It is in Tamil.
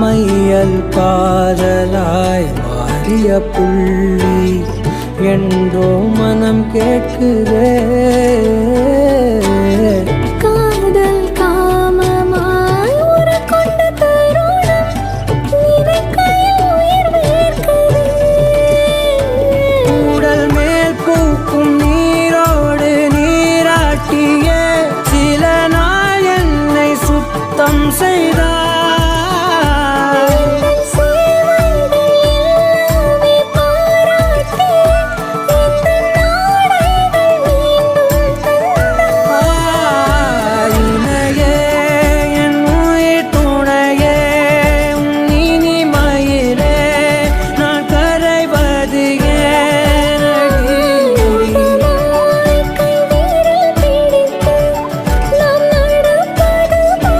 மையல் காதலாய் மாறிய புள்ளி என்றோ மனம் கேட்குதே. காதல் காமமாய் உருக்கொண்ட தருணம் நினைக்கையில் உயிர் வேர்க்குதே. உடல் மேல் பூக்கும் நீரோடு நீராட்டிய சில நாள் என்னை சுத்தம் செய்த